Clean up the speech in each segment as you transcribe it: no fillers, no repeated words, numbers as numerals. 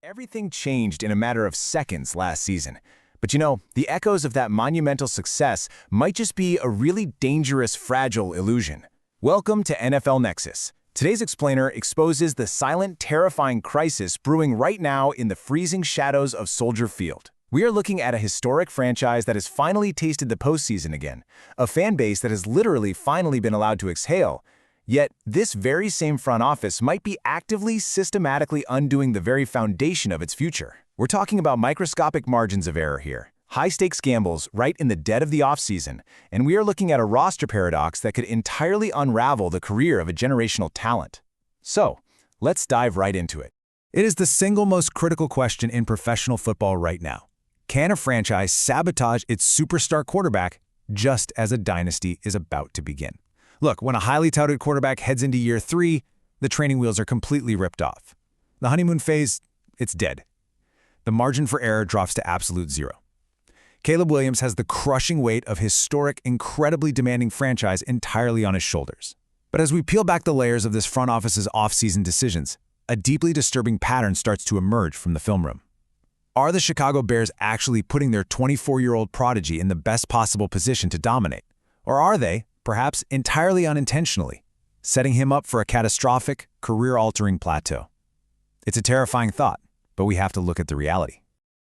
Everything changed in a matter of seconds last season. But you know, the echoes of that monumental success might just be a really dangerous, fragile illusion. Welcome to NFL Nexus. Today's explainer exposes the silent, terrifying crisis brewing right now in the freezing shadows of Soldier Field. We are looking at a historic franchise that has finally tasted the postseason again, a fan base that has literally finally been allowed to exhale. Yet, this very same front office might be actively, systematically undoing the very foundation of its future. We're talking about microscopic margins of error here, high-stakes gambles right in the dead of the offseason, and we are looking at a roster paradox that could entirely unravel the career of a generational talent. So, let's dive right into it. It is the single most critical question in professional football right now. Can a franchise sabotage its superstar quarterback just as a dynasty is about to begin? Look, when a highly touted quarterback heads into year 3, the training wheels are completely ripped off. The honeymoon phase, it's dead. The margin for error drops to absolute zero. Caleb Williams has the crushing weight of historic, incredibly demanding franchise entirely on his shoulders. But as we peel back the layers of this front office's off-season decisions, a deeply disturbing pattern starts to emerge from the film room. Are the Chicago Bears actually putting their 24-year-old prodigy in the best possible position to dominate? Or are they, perhaps entirely unintentionally, setting him up for a catastrophic, career-altering plateau? It's a terrifying thought, but we have to look at the reality.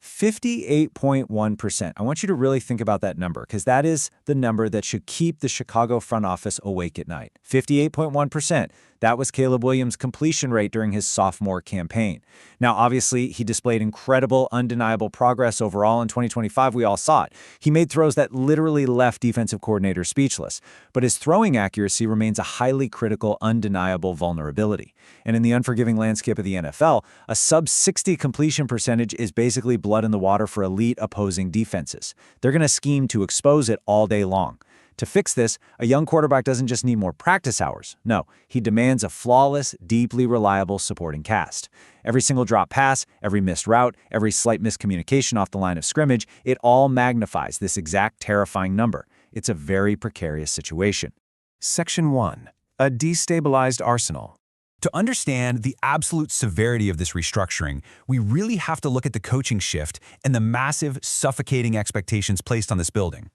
58.1%. I want you to really think about that number because that is the number that should keep the Chicago front office awake at night. 58.1%. That was Caleb Williams' completion rate during his sophomore campaign. Now, obviously, he displayed incredible, undeniable progress overall in 2025. We all saw it. He made throws that literally left defensive coordinators speechless. But his throwing accuracy remains a highly critical, undeniable vulnerability. And in the unforgiving landscape of the NFL, a sub-60 completion percentage is basically blood in the water for elite opposing defenses. They're going to scheme to expose it all day long. To fix this, a young quarterback doesn't just need more practice hours. No, he demands a flawless, deeply reliable supporting cast. Every single drop pass, every missed route, every slight miscommunication off the line of scrimmage, it all magnifies this exact terrifying number. It's a very precarious situation. Section 1. A destabilized arsenal. To understand the absolute severity of this restructuring, we really have to look at the coaching shift and the massive, suffocating expectations placed on this building.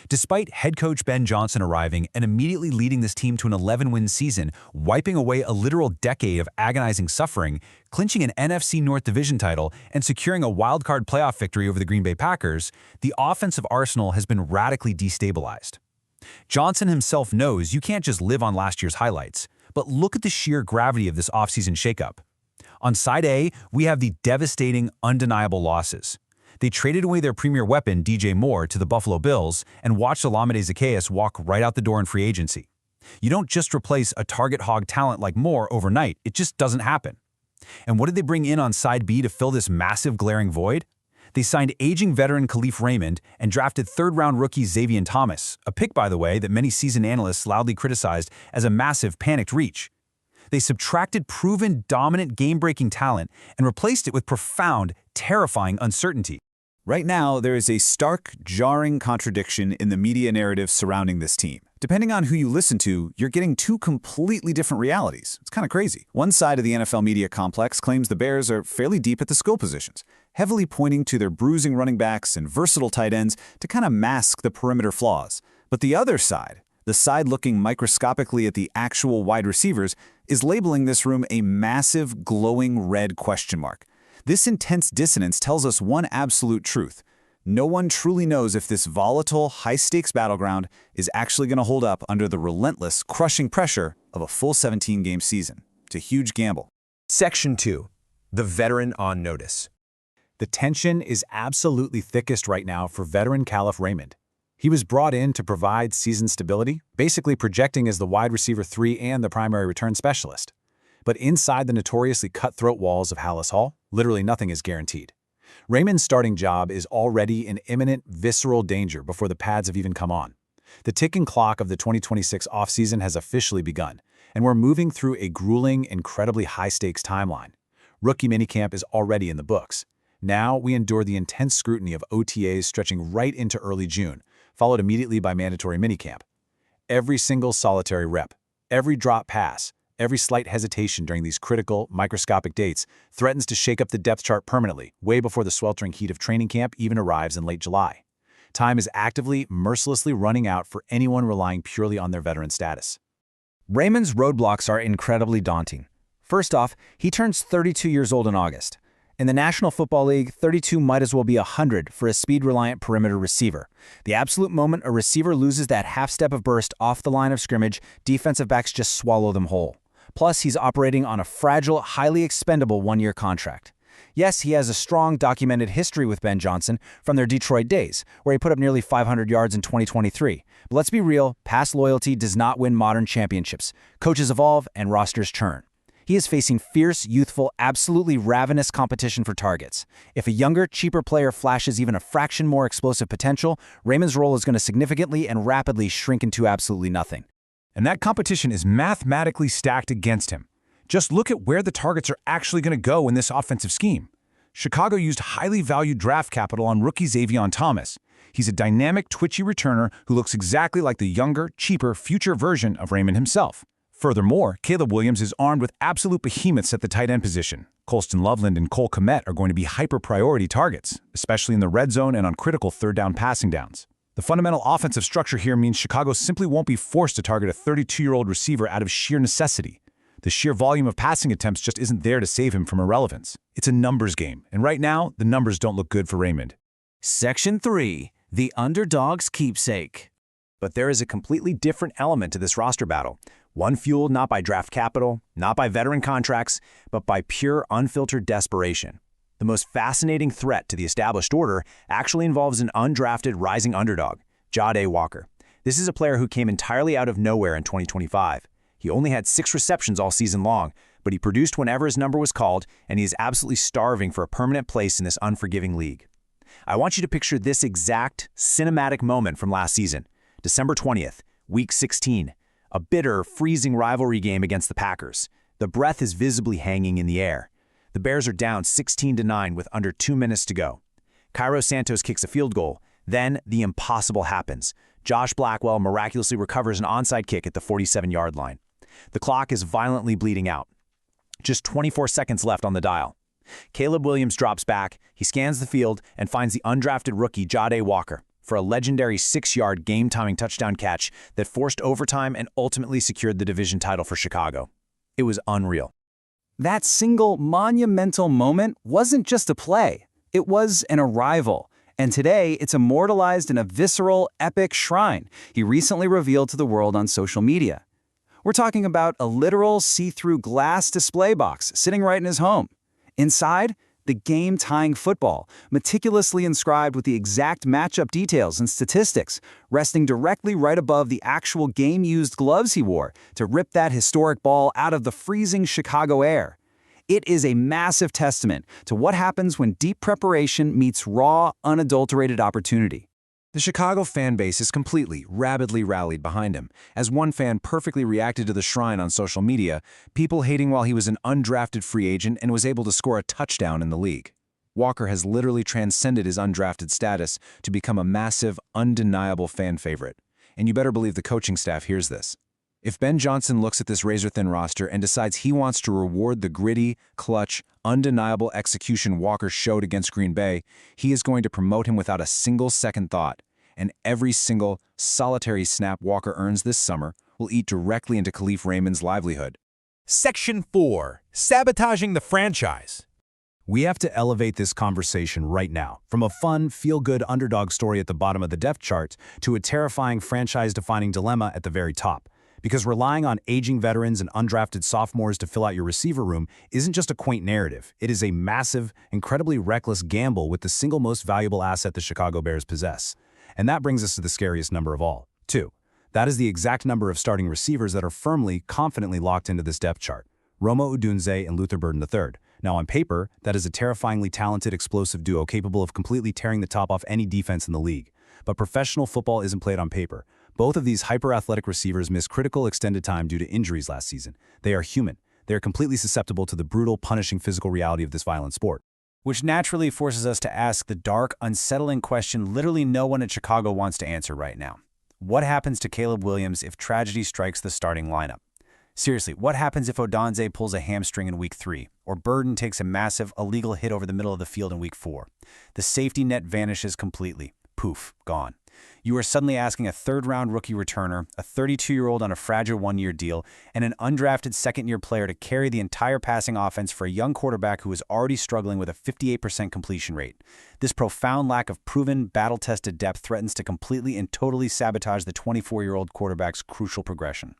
Despite head coach Ben Johnson arriving and immediately leading this team to an 11-win season, wiping away a literal decade of agonizing suffering, clinching an NFC North Division title, and securing a wildcard playoff victory over the Green Bay Packers, the offensive arsenal has been radically destabilized. Johnson himself knows you can't just live on last year's highlights, but look at the sheer gravity of this offseason shakeup. On side A, we have the devastating, undeniable losses. They traded away their premier weapon, DJ Moore, to the Buffalo Bills and watched Olamide Zaccheaus walk right out the door in free agency. You don't just replace a target hog talent like Moore overnight. It just doesn't happen. And what did they bring in on side B to fill this massive glaring void? They signed aging veteran Khalif Raymond and drafted third-round rookie Xavier Thomas, a pick, by the way, that many seasoned analysts loudly criticized as a massive panicked reach. They subtracted proven dominant game-breaking talent and replaced it with profound, terrifying uncertainty. Right now, there is a stark, jarring contradiction in the media narrative surrounding this team. Depending on who you listen to, you're getting two completely different realities. It's kind of crazy. One side of the NFL media complex claims the Bears are fairly deep at the skill positions, heavily pointing to their bruising running backs and versatile tight ends to kind of mask the perimeter flaws. But the other side, the side looking microscopically at the actual wide receivers, is labeling this room a massive, glowing red question mark. This intense dissonance tells us one absolute truth. No one truly knows if this volatile, high-stakes battleground is actually going to hold up under the relentless, crushing pressure of a full 17-game season. It's a huge gamble. Section 2. The veteran on notice. The tension is absolutely thickest right now for veteran Khalif Raymond. He was brought in to provide season stability, basically projecting as the wide receiver 3 and the primary return specialist. But inside the notoriously cutthroat walls of Hallis Hall, literally nothing is guaranteed. Raymond's starting job is already in imminent, visceral danger before the pads have even come on. The ticking clock of the 2026 offseason has officially begun, and we're moving through a grueling, incredibly high-stakes timeline. Rookie minicamp is already in the books. Now we endure the intense scrutiny of OTAs stretching right into early June, followed immediately by mandatory minicamp. Every single solitary rep, every drop pass, Every slight hesitation during these critical, microscopic dates threatens to shake up the depth chart permanently, way before the sweltering heat of training camp even arrives in late July. Time is actively, mercilessly running out for anyone relying purely on their veteran status. Raymond's roadblocks are incredibly daunting. First off, he turns 32 years old in August. In the National Football League, 32 might as well be 100 for a speed-reliant perimeter receiver. The absolute moment a receiver loses that half step of burst off the line of scrimmage, defensive backs just swallow them whole. Plus, he's operating on a fragile, highly expendable one-year contract. Yes, he has a strong documented history with Ben Johnson from their Detroit days, where he put up nearly 500 yards in 2023. But let's be real, past loyalty does not win modern championships. Coaches evolve and rosters churn. He is facing fierce, youthful, absolutely ravenous competition for targets. If a younger, cheaper player flashes even a fraction more explosive potential, Raymond's role is going to significantly and rapidly shrink into absolutely nothing. And that competition is mathematically stacked against him. Just look at where the targets are actually going to go in this offensive scheme. Chicago used highly valued draft capital on rookie Xavier Thomas. He's a dynamic, twitchy returner who looks exactly like the younger, cheaper, future version of Raymond himself. Furthermore, Caleb Williams is armed with absolute behemoths at the tight end position. Colston Loveland and Cole Kmet are going to be hyper-priority targets, especially in the red zone and on critical third-down passing downs. The fundamental offensive structure here means Chicago simply won't be forced to target a 32-year-old receiver out of sheer necessity. The sheer volume of passing attempts just isn't there to save him from irrelevance. It's a numbers game, and right now, the numbers don't look good for Raymond. Section 3. The Underdog's Keepsake. But there is a completely different element to this roster battle. One fueled not by draft capital, not by veteran contracts, but by pure, unfiltered desperation. The most fascinating threat to the established order actually involves an undrafted rising underdog, Jahdae Walker. This is a player who came entirely out of nowhere in 2025. He only had 6 receptions all season long, but he produced whenever his number was called, and he is absolutely starving for a permanent place in this unforgiving league. I want you to picture this exact cinematic moment from last season, December 20th, Week 16. A bitter, freezing rivalry game against the Packers. The breath is visibly hanging in the air. The Bears are down 16-9 with under 2 minutes to go. Cairo Santos kicks a field goal. Then, the impossible happens. Josh Blackwell miraculously recovers an onside kick at the 47-yard line. The clock is violently bleeding out. Just 24 seconds left on the dial. Caleb Williams drops back, he scans the field, and finds the undrafted rookie Jahdae Walker for a legendary 6-yard game-timing touchdown catch that forced overtime and ultimately secured the division title for Chicago. It was unreal. That single monumental moment wasn't just a play. It was an arrival. And today, it's immortalized in a visceral, epic shrine he recently revealed to the world on social media. We're talking about a literal see-through glass display box sitting right in his home. Inside, the game-tying football, meticulously inscribed with the exact matchup details and statistics, resting directly right above the actual game-used gloves he wore to rip that historic ball out of the freezing Chicago air. It is a massive testament to what happens when deep preparation meets raw, unadulterated opportunity. The Chicago fan base is completely, rabidly rallied behind him. As one fan perfectly reacted to the shrine on social media, people hating while he was an undrafted free agent and was able to score a touchdown in the league. Walker has literally transcended his undrafted status to become a massive, undeniable fan favorite. And you better believe the coaching staff hears this. If Ben Johnson looks at this razor-thin roster and decides he wants to reward the gritty, clutch, undeniable execution Walker showed against Green Bay, he is going to promote him without a single second thought. And every single, solitary snap Walker earns this summer will eat directly into Khalif Raymond's livelihood. Section 4. Sabotaging the franchise. We have to elevate this conversation right now, from a fun, feel-good underdog story at the bottom of the depth chart to a terrifying franchise-defining dilemma at the very top. Because relying on aging veterans and undrafted sophomores to fill out your receiver room isn't just a quaint narrative. It is a massive, incredibly reckless gamble with the single most valuable asset the Chicago Bears possess. And that brings us to the scariest number of all, 2. That is the exact number of starting receivers that are firmly, confidently locked into this depth chart. Roma Odunze and Luther Burden III. Now on paper, that is a terrifyingly talented, explosive duo capable of completely tearing the top off any defense in the league. But professional football isn't played on paper. Both of these hyper-athletic receivers missed critical extended time due to injuries last season. They are human. They are completely susceptible to the brutal, punishing physical reality of this violent sport. Which naturally forces us to ask the dark, unsettling question literally no one at Chicago wants to answer right now. What happens to Caleb Williams if tragedy strikes the starting lineup? Seriously, what happens if Odunze pulls a hamstring in Week 3, or Burden takes a massive, illegal hit over the middle of the field in Week 4? The safety net vanishes completely. Poof, gone. You are suddenly asking a third-round rookie returner, a 32-year-old on a fragile one-year deal, and an undrafted second-year player to carry the entire passing offense for a young quarterback who is already struggling with a 58% completion rate. This profound lack of proven, battle-tested depth threatens to completely and totally sabotage the 24-year-old quarterback's crucial progression.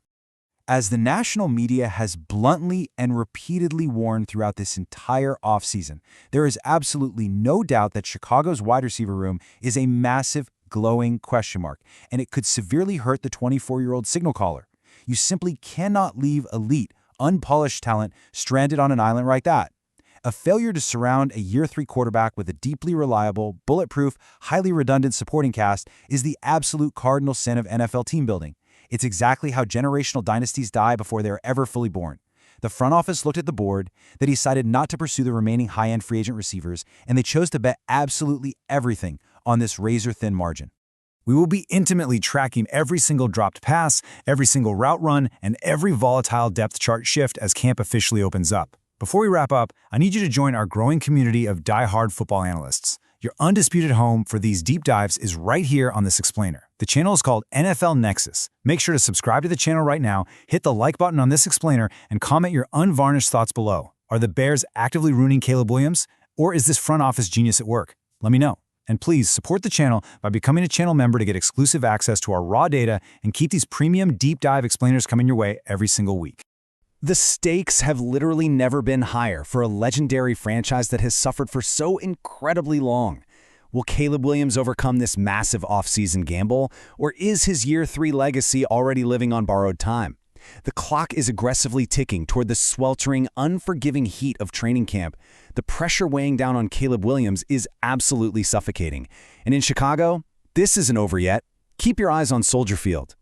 As the national media has bluntly and repeatedly warned throughout this entire offseason, there is absolutely no doubt that Chicago's wide receiver room is a massive, glowing question mark, and it could severely hurt the 24-year-old signal caller. You simply cannot leave elite, unpolished talent stranded on an island like that. A failure to surround a year 3 quarterback with a deeply reliable, bulletproof, highly redundant supporting cast is the absolute cardinal sin of NFL team building. It's exactly how generational dynasties die before they are ever fully born. The front office looked at the board, they decided not to pursue the remaining high-end free agent receivers, and they chose to bet absolutely everything on this razor-thin margin. We will be intimately tracking every single dropped pass, every single route run, and every volatile depth chart shift as camp officially opens up. Before we wrap up, I need you to join our growing community of die-hard football analysts. Your undisputed home for these deep dives is right here on this explainer. The channel is called NFL Nexus. Make sure to subscribe to the channel right now, hit the like button on this explainer, and comment your unvarnished thoughts below. Are the Bears actively ruining Caleb Williams? Or is this front office genius at work? Let me know. And please support the channel by becoming a channel member to get exclusive access to our raw data and keep these premium deep dive explainers coming your way every single week. The stakes have literally never been higher for a legendary franchise that has suffered for so incredibly long. Will Caleb Williams overcome this massive offseason gamble, or is his year 3 legacy already living on borrowed time? The clock is aggressively ticking toward the sweltering, unforgiving heat of training camp. The pressure weighing down on Caleb Williams is absolutely suffocating. And in Chicago, this isn't over yet. Keep your eyes on Soldier Field.